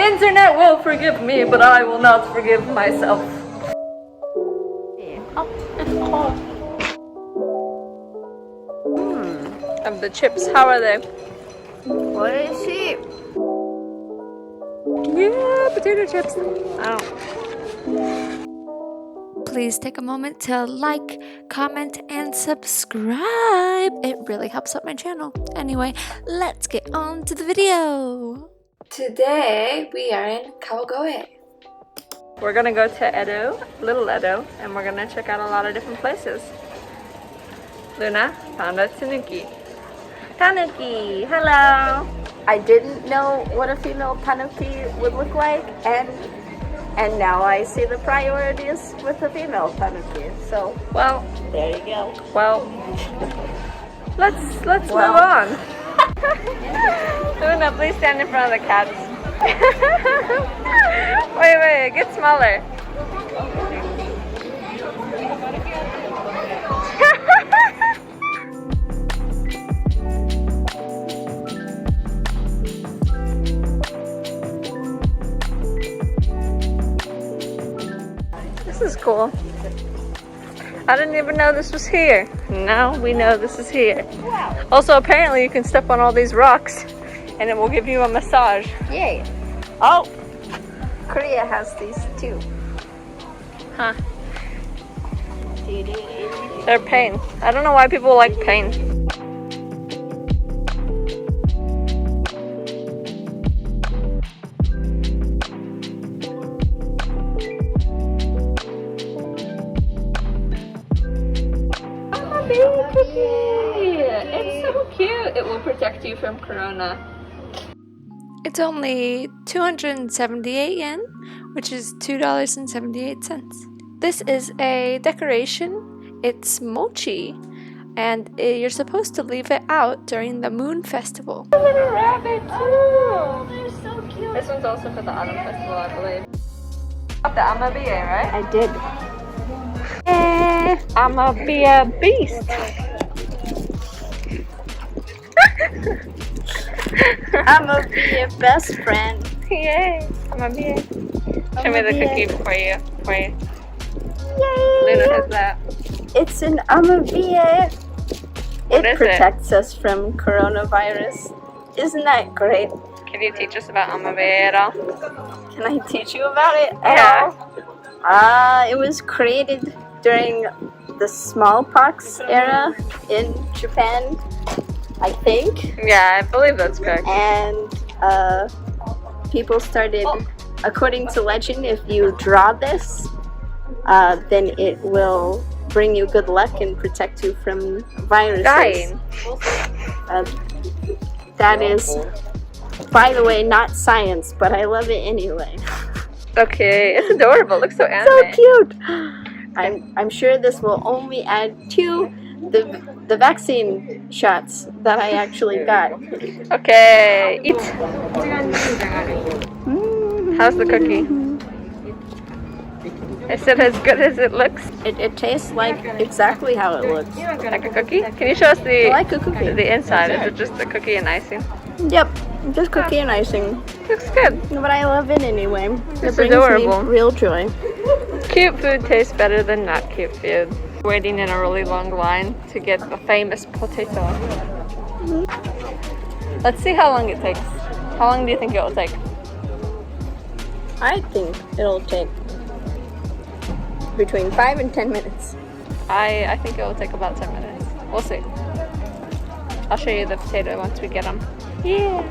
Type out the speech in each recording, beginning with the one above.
internet will forgive me, but I will not forgive myself. Oh, it's cold. Of the chips, how are they? What is she? Yeah, potato chips. Oh. Please take a moment to like, comment, and subscribe. It really helps out my channel. Anyway, let's get on to the video. Today, we are in Kawagoe. We're gonna go to Edo, Little Edo, and we're gonna check out a lot of different places. Luna found a tanuki. Tanuki, hello! I didn't know what a female tanuki would look like, and now I see the priorities with a female tanuki. So, well, there you go. Well, let's move on. Luna, please stand in front of the cats. wait, get smaller. This is cool. I didn't even know this was here. Now we know this is here. Wow. Also, apparently you can step on all these rocks and it will give you a massage. Yay. Oh! Korea has these too. Huh. They're pain. I don't know why people like pain. Amabie cookie! It's so cute. It will protect you from corona. It's only 278 yen, which is $2.78. This is a decoration. It's mochi, and you're supposed to leave it out during the Moon Festival. A little rabbit too! Oh, they're so cute. This one's also for the Autumn Festival, I believe. Got the amabie, right? I did. Amabie beast! Amabie best friend. Yay! Amabie. Show me the cookie for you. Yay! Luna has that. It's an amabie. What It is protects us from coronavirus. Isn't that great? Can you teach us about amabie at all? Can I teach you about it at Yeah. all? It was created during the smallpox era in Japan, I think. Yeah, I believe that's correct. And people started, according to legend, if you draw this, then it will bring you good luck and protect you from viruses. Dying. That is, by the way, not science, but I love it anyway. Okay, it's adorable. It looks so anime. So cute. I'm sure this will only add to the vaccine shots that I actually got. Okay, eat. How's the cookie? Is it as good as it looks? It tastes like exactly how it looks. Like a cookie? Can you show us Like a cookie. the inside? Is it just the cookie and icing? Yep, just cookie and icing. Looks good. But I love it anyway. It It's brings adorable. me real joy. Cute food tastes better than not cute food. Waiting in a really long line to get the famous potato. Let's see how long it takes. How long do you think it will take? I think it'll take between 5 and 10 minutes. I think it will take about 10 minutes. We'll see. I'll show you the potato once we get them. Yeah.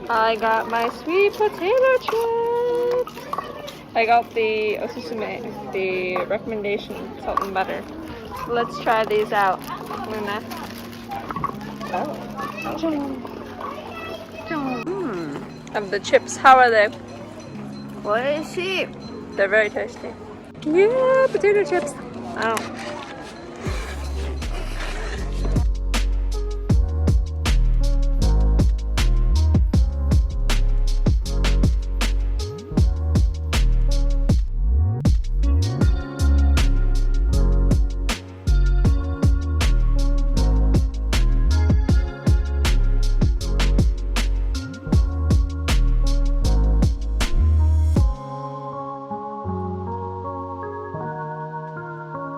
I got my sweet potato chips. I got the osusume, the recommendation salt and butter. So let's try these out, Luna. Of the chips, how are they? What is she? They're very tasty. Yeah, potato chips. Oh.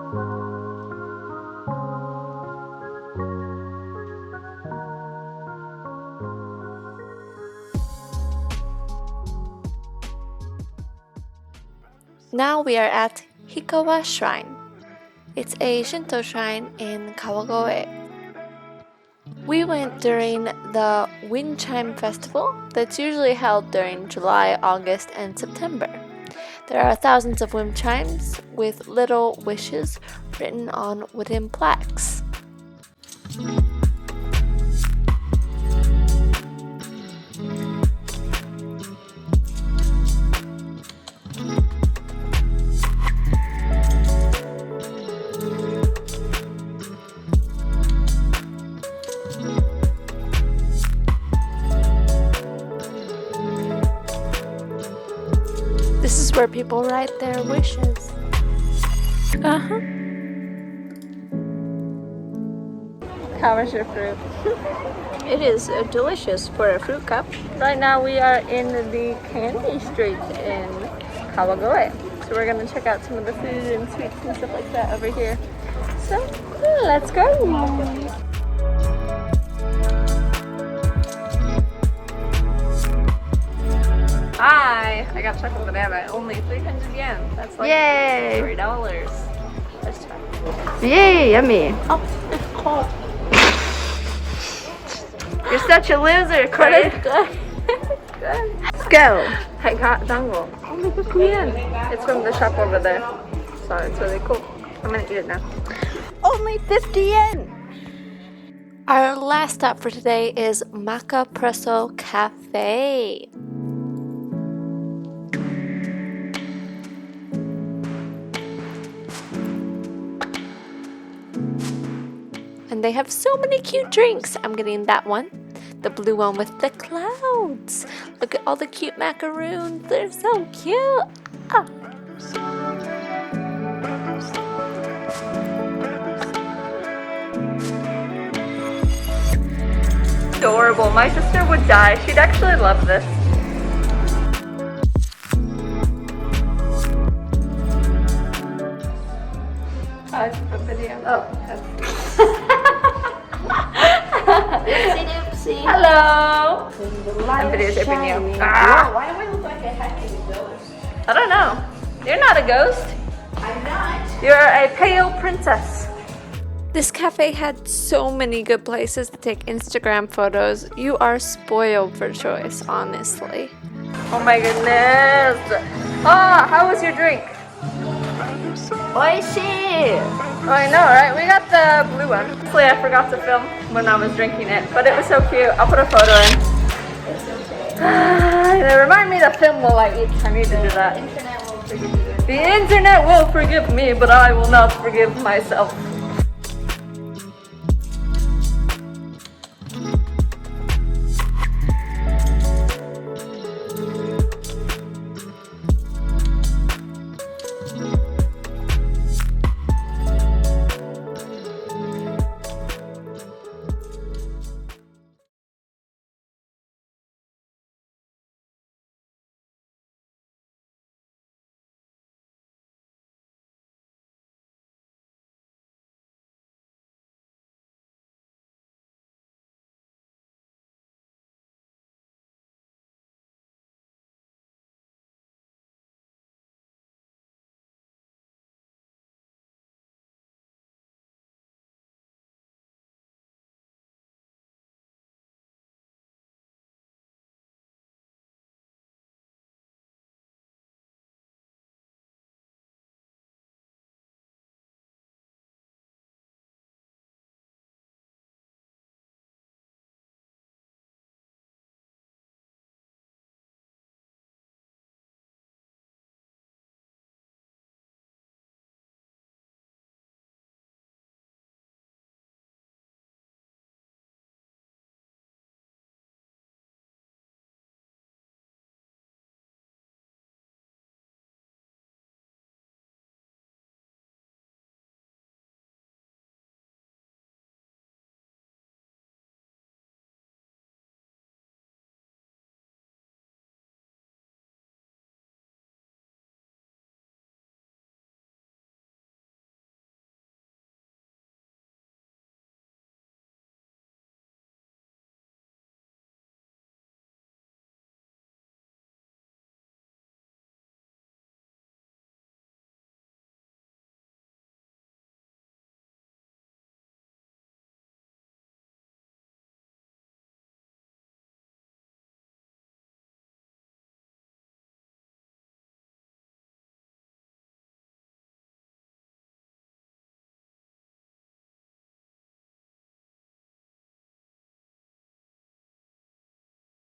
Now we are at Hikawa Shrine. It's a Shinto shrine in Kawagoe. We went during the Wind Chime Festival that's usually held during July, August, and September. There are thousands of wind chimes with little wishes written on wooden plaques. This is where people write their wishes. How is your fruit? It is delicious for a fruit cup. Right now we are in the candy street in Kawagoe. So we're gonna check out some of the food and sweets and stuff like that over here. So let's go. Hi! I got chocolate banana, only 300 yen. That's like Yay! $3. Let's try. Yay, yummy. Oh, it's cold. You're such a loser, But Corey. it's good. It's good. Let's go. I got dango. Only 50 yen. It's from the shop over there. So it's really cool. I'm gonna eat it now. Only 50 yen. Our last stop for today is Maca Presto Cafe. And they have so many cute drinks. I'm getting that one. The blue one with the clouds. Look at all the cute macaroons. They're so cute. Ah. Adorable. My sister would die. She'd actually love this. A video. Oh, Oopsie doopsie. hello. I'm videotaping you. Ah. Why do I look like a hacking ghost? I don't know. You're not a ghost. I'm not. You're a pale princess. This cafe had so many good places to take Instagram photos. You are spoiled for choice, honestly. Oh my goodness. Ah, how was your drink? Oishi. Oh, I know, right? We got the blue one. Actually, I forgot to film when I was drinking it, but it was so cute. I'll put a photo in. Remind me to film while I eat. I need to do that. Internet will forgive you. The internet will forgive me, but I will not forgive myself.